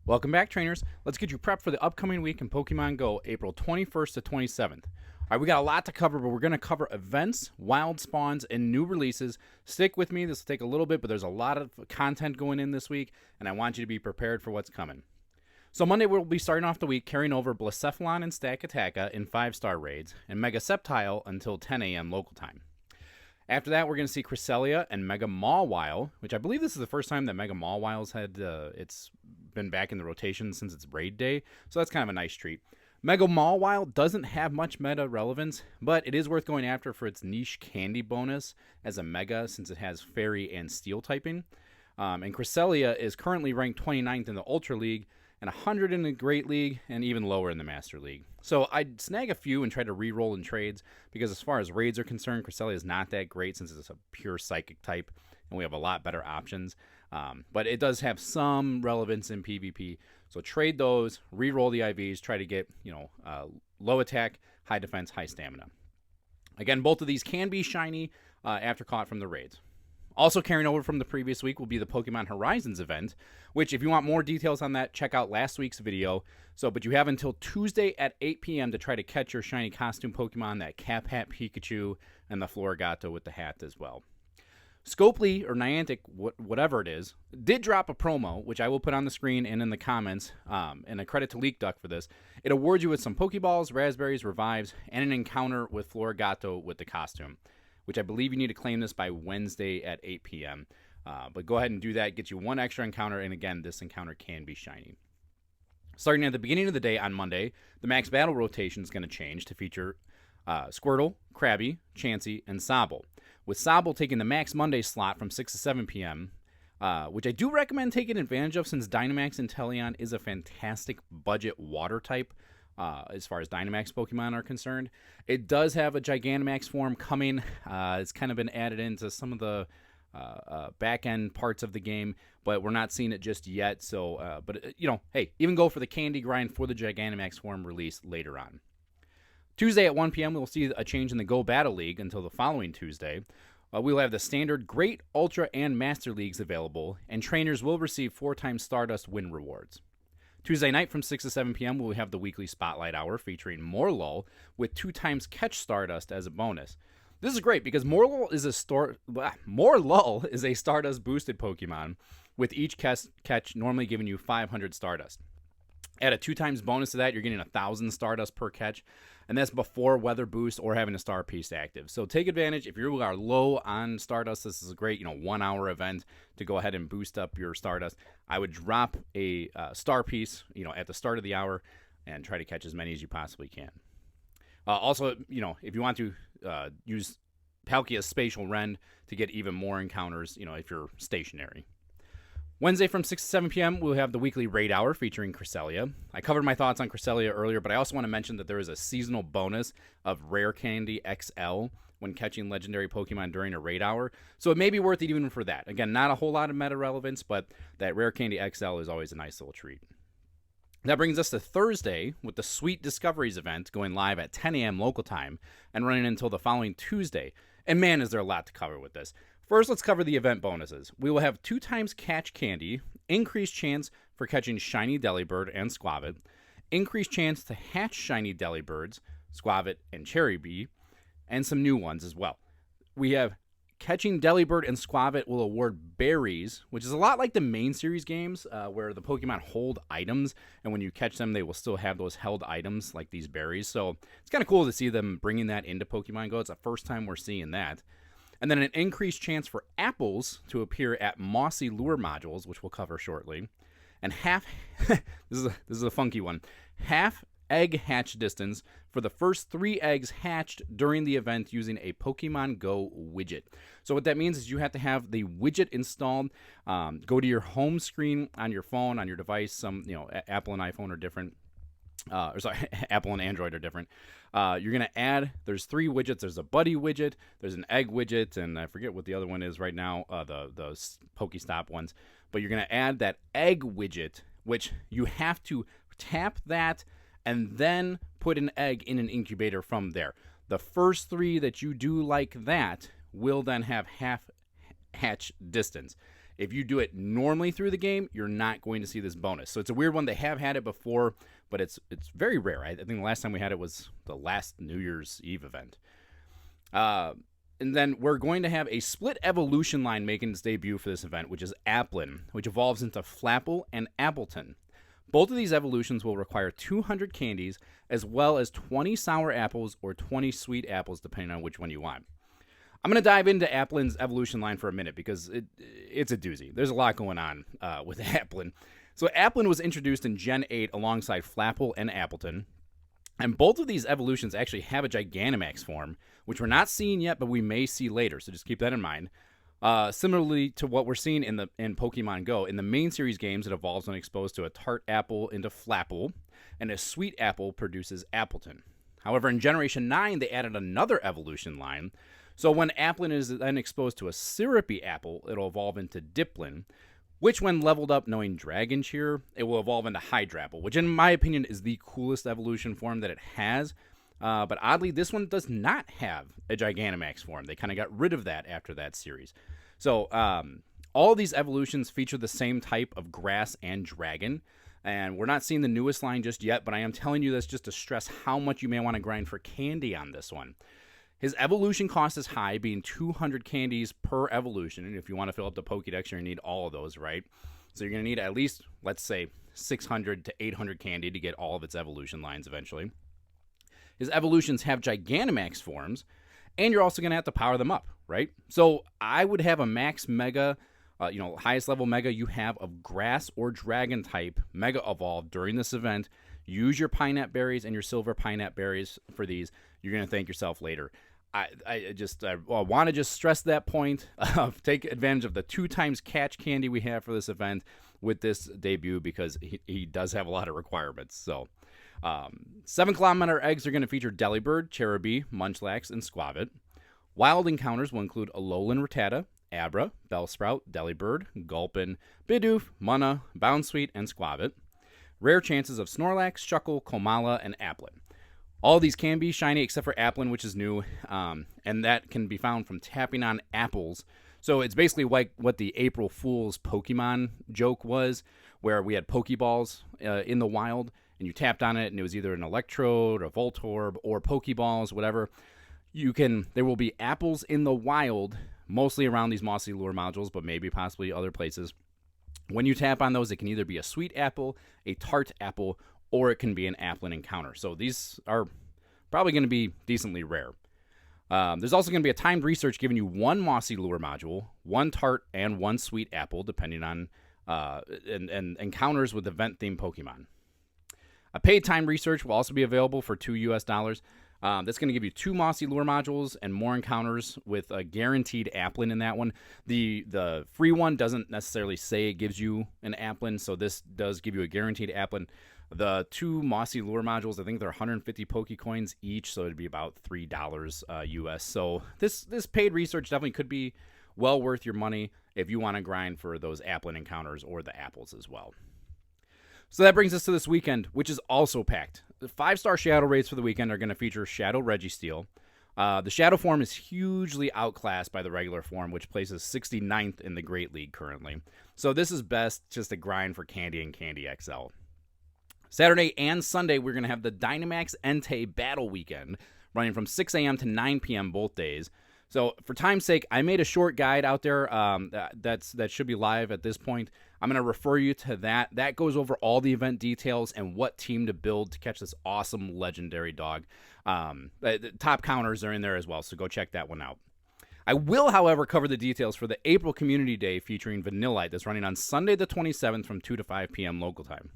Welcome back, trainers. Let's get you prepped for the upcoming week in Pokemon Go, April 21st to 27th. All right, we got a lot to cover, but we're going to cover events, wild spawns, and new releases. Stick with me. This will take a little bit, but there's a lot of content going in this week, and I want you to be prepared for what's coming. So Monday, we'll be starting off the week carrying over Blacephalon and Stakataka in 5-star raids, and Mega Sceptile until 10 a.m. local time. After that, we're going to see Cresselia and Mega Mawile, which I believe this is the first time that Mega Mawile's had it's been back in the rotation since its raid day, so that's kind of a nice treat. Mega Mawile doesn't have much meta relevance, but it is worth going after for its niche candy bonus as a Mega since it has Fairy and Steel typing. And Cresselia is currently ranked 29th in the Ultra League and 100 in the Great League and even lower in the Master League. So I'd snag a few and try to re-roll in trades because as far as raids are concerned, Cresselia is not that great since it's a pure Psychic type and we have a lot better options. But it does have some relevance in PvP. So trade those, re-roll the IVs, try to get low attack, high defense, high stamina. Again, both of these can be shiny after caught from the raids. Also carrying over from the previous week will be the Pokemon Horizons event, which if you want more details on that, check out last week's video. But you have until Tuesday at 8 p.m. to try to catch your shiny costume Pokemon, that Cap Hat Pikachu and the Florigato with the hat as well. Scopely, or Niantic, whatever it is, did drop a promo, which I will put on the screen and in the comments, and a credit to Leak Duck for this. It awards you with some Pokeballs, Raspberries, Revives, and an encounter with Florigato with the costume, which I believe you need to claim this by Wednesday at 8 p.m. But go ahead and do that. Get you one extra encounter, and again, this encounter can be shiny. Starting at the beginning of the day on Monday, the Max Battle rotation is going to change to feature Squirtle, Krabby, Chansey, and Sobble, with Sobble taking the Max Monday slot from 6 to 7 p.m., which I do recommend taking advantage of since Dynamax Entei is a fantastic budget water type as far as Dynamax Pokemon are concerned. It does have a Gigantamax form coming. It's kind of been added into some of the back-end parts of the game, but we're not seeing it just yet. So, hey, even go for the candy grind for the Gigantamax form release later on. Tuesday at 1 p.m., we'll see a change in the Go Battle League until the following Tuesday. We'll have the Standard, Great, Ultra, and Master Leagues available, and trainers will receive 4x Stardust win rewards. Tuesday night from 6 to 7 p.m., we'll have the weekly Spotlight Hour featuring Morlull with 2x Catch Stardust as a bonus. This is great because Morlull is a Stardust boosted Pokemon, with each catch normally giving you 500 Stardust. Add a 2x bonus to that, you're getting 1,000 Stardust per catch, and that's before Weather Boost or having a Star Piece active. So take advantage. If you are low on Stardust, this is a great 1 hour event to go ahead and boost up your Stardust. I would drop a Star Piece at the start of the hour and try to catch as many as you possibly can. Also, if you want to use Palkia's Spatial Rend to get even more encounters, if you're stationary. Wednesday from 6 to 7 p.m., we'll have the weekly Raid Hour featuring Cresselia. I covered my thoughts on Cresselia earlier, but I also want to mention that there is a seasonal bonus of Rare Candy XL when catching legendary Pokemon during a Raid Hour. So it may be worth it even for that. Again, not a whole lot of meta relevance, but that Rare Candy XL is always a nice little treat. That brings us to Thursday with the Sweet Discoveries event going live at 10 a.m. local time and running until the following Tuesday. And man, is there a lot to cover with this. First, let's cover the event bonuses. We will have 2x Catch Candy, increased chance for catching Shiny Delibird and Squavit, increased chance to hatch Shiny Delibirds, Squavit, and Cherry Bee, and some new ones as well. We have catching Delibird and Squavit will award berries, which is a lot like the main series games where the Pokemon hold items, and when you catch them, they will still have those held items like these berries. So it's kind of cool to see them bringing that into Pokemon Go. It's the first time we're seeing that. And then an increased chance for apples to appear at Mossy Lure modules, which we'll cover shortly. And this is a funky one. Half egg hatch distance for the first 3 eggs hatched during the event using a Pokemon Go widget. So what that means is you have to have the widget installed. Go to your home screen on your phone, on your device. Some, Apple and iPhone are different. Apple and Android are different. You're going to add, there's 3 widgets. There's a buddy widget, there's an egg widget, and I forget what the other one is right now, the Pokestop ones. But you're going to add that egg widget, which you have to tap that and then put an egg in an incubator from there. The first 3 that you do like that will then have half hatch distance. If you do it normally through the game, you're not going to see this bonus. So it's a weird one. They have had it before, but it's very rare. I think the last time we had it was the last New Year's Eve event. And then we're going to have a split evolution line making its debut for this event, which is Applin, which evolves into Flapple and Appletun. Both of these evolutions will require 200 candies, as well as 20 sour apples or 20 sweet apples, depending on which one you want. I'm going to dive into Applin's evolution line for a minute because it's a doozy. There's a lot going on with Applin. So Applin was introduced in Gen 8 alongside Flapple and Appletun. And both of these evolutions actually have a Gigantamax form, which we're not seeing yet, but we may see later, so just keep that in mind. Similarly to what we're seeing in Pokemon Go, in the main series games, it evolves when exposed to a tart apple into Flapple, and a sweet apple produces Appletun. However, in Generation 9, they added another evolution line, so when Applin is then exposed to a syrupy apple, it'll evolve into Diplin, which when leveled up knowing Dragon Cheer, it will evolve into Hydrapple, which in my opinion is the coolest evolution form that it has. But oddly, this one does not have a Gigantamax form. They kind of got rid of that after that series. So all of these evolutions feature the same type of grass and dragon. And we're not seeing the newest line just yet, but I am telling you this just to stress how much you may want to grind for candy on this one. His evolution cost is high, being 200 candies per evolution. And if you want to fill up the Pokédex, you're going to need all of those, right? So you're going to need at least, let's say, 600 to 800 candy to get all of its evolution lines eventually. His evolutions have Gigantamax forms, and you're also going to have to power them up, right? So I would have a max mega, highest level mega you have of grass or dragon type mega evolve during this event. Use your Pinap berries and your silver Pinap berries for these. You're going to thank yourself later. I want to just stress that point. Take advantage of the 2x catch candy we have for this event with this debut because he does have a lot of requirements. So 7-kilometer eggs are going to feature Delibird, Cherubi, Munchlax, and Squavit. Wild encounters will include Alolan Rattata, Abra, Bellsprout, Delibird, Gulpin, Bidoof, Munna, Bounsweet, and Squavit. Rare chances of Snorlax, Shuckle, Komala, and Applin. All of these can be shiny except for Applin, which is new, and that can be found from tapping on apples. So it's basically like what the April Fool's Pokemon joke was, where we had Pokeballs in the wild, and you tapped on it, and it was either an Electrode, or Voltorb, or Pokeballs, whatever. There will be apples in the wild, mostly around these mossy lure modules, but maybe possibly other places. When you tap on those, it can either be a sweet apple, a tart apple, or it can be an Applin encounter. So these are probably going to be decently rare. There's also going to be a timed research giving you one mossy lure module, one tart, and one sweet apple, depending on and encounters with event-themed Pokemon. A paid time research will also be available for $2. That's going to give you 2 mossy lure modules and more encounters with a guaranteed Applin in that one. The free one doesn't necessarily say it gives you an Applin, so this does give you a guaranteed Applin. The 2 mossy lure modules, I think they're 150 Pokecoins each, so it'd be about $3 US. So this paid research definitely could be well worth your money if you want to grind for those Applin encounters or the apples as well. So that brings us to this weekend, which is also packed. The 5-star Shadow raids for the weekend are going to feature Shadow Registeel. The Shadow form is hugely outclassed by the regular form, which places 69th in the Great League currently. So this is best just to grind for Candy and Candy XL. Saturday and Sunday, we're going to have the Dynamax Entei Battle Weekend, running from 6 a.m. to 9 p.m. both days. So for time's sake, I made a short guide out there that should be live at this point. I'm going to refer you to that. That goes over all the event details and what team to build to catch this awesome legendary dog. The top counters are in there as well, so go check that one out. I will, however, cover the details for the April Community Day featuring Vanillaite that's running on Sunday the 27th from 2 to 5 p.m. local time.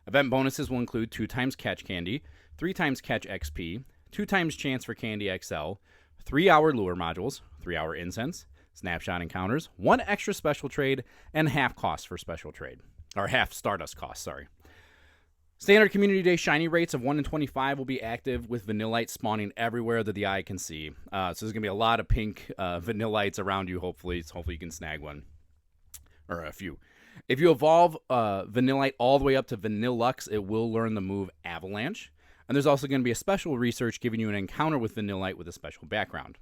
Event bonuses will include 2x Catch Candy, 3x Catch XP, 2x Chance for Candy XL, 3-hour lure modules, 3-hour incense, snapshot encounters, 1 extra special trade, and half cost for special trade. Or half Stardust cost, sorry. Standard Community Day shiny rates of 1 in 25 will be active, with Vanillaite spawning everywhere that the eye can see. So there's going to be a lot of pink Vanillites around you, hopefully. So hopefully you can snag one. Or a few. If you evolve Vanillite all the way up to Vanillux, it will learn the move Avalanche. And there's also going to be a special research giving you an encounter with Vanillite with a special background.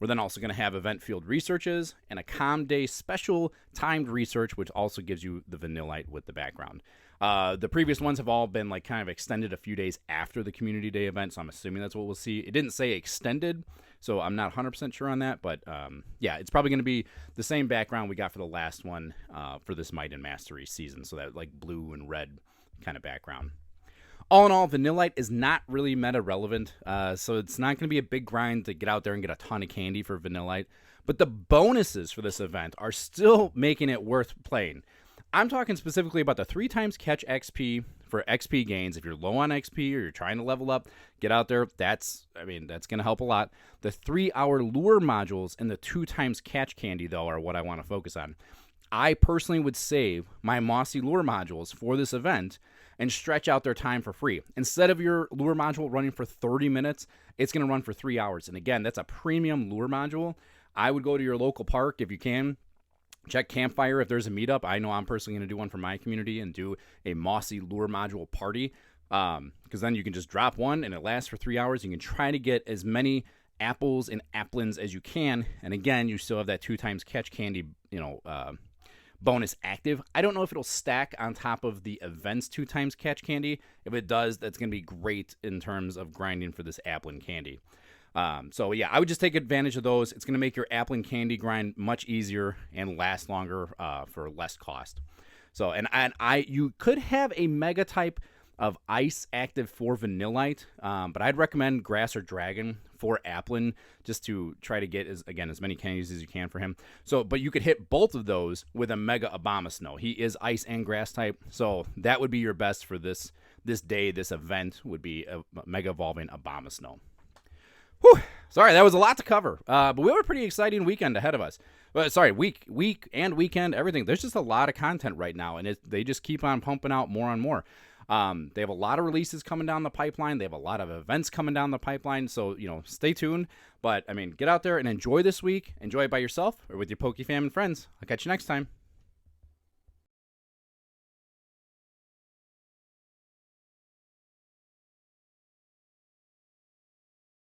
We're then also going to have event field researches and a Calm Day special timed research, which also gives you the Vanillaite with the background. The previous ones have all been like kind of extended a few days after the Community Day event, so I'm assuming that's what we'll see. It didn't say extended, so I'm not 100% sure on that, but yeah, it's probably going to be the same background we got for the last one for this Might and Mastery season, so that like blue and red kind of background. All in all, Vanillaite is not really meta relevant, so it's not going to be a big grind to get out there and get a ton of candy for Vanillaite, but the bonuses for this event are still making it worth playing. I'm talking specifically about the 3x catch XP for XP gains. If you're low on XP or you're trying to level up, get out there. That's going to help a lot. The 3-hour lure modules and the 2x catch candy, though, are what I want to focus on. I personally would save my Mossy lure modules for this event and stretch out their time for free. Instead of your lure module running for 30 minutes, it's going to run for 3 hours. And again, that's a premium lure module. I would go to your local park if you can. Check Campfire if there's a meetup. I know I'm personally going to do one for my community and do a Mossy lure module party, because then you can just drop one and it lasts for 3 hours. You can try to get as many apples and applins as you can, and again, you still have that 2x catch candy, bonus active. I don't know if it'll stack on top of the event's 2x catch candy. If it does, that's going to be great in terms of grinding for this Applin candy. So yeah, I would just take advantage of those. It's going to make your Applin candy grind much easier and last longer for less cost. So, and you could have a mega type of ice active for Vanillaite, but I'd recommend grass or dragon for Applin just to try to get as many candies as you can for him. So, but you could hit both of those with a mega Abomasnow. He is ice and grass type, so that would be your best for this day. This event would be a mega evolving Abomasnow. Whew. Sorry, that was a lot to cover, but we have a pretty exciting weekend ahead of us. Week and weekend, everything. There's just a lot of content right now, and they just keep on pumping out more and more. They have a lot of releases coming down the pipeline. They have a lot of events coming down the pipeline, so stay tuned. But get out there and enjoy this week. Enjoy it by yourself or with your Poke fam and friends. I'll catch you next time.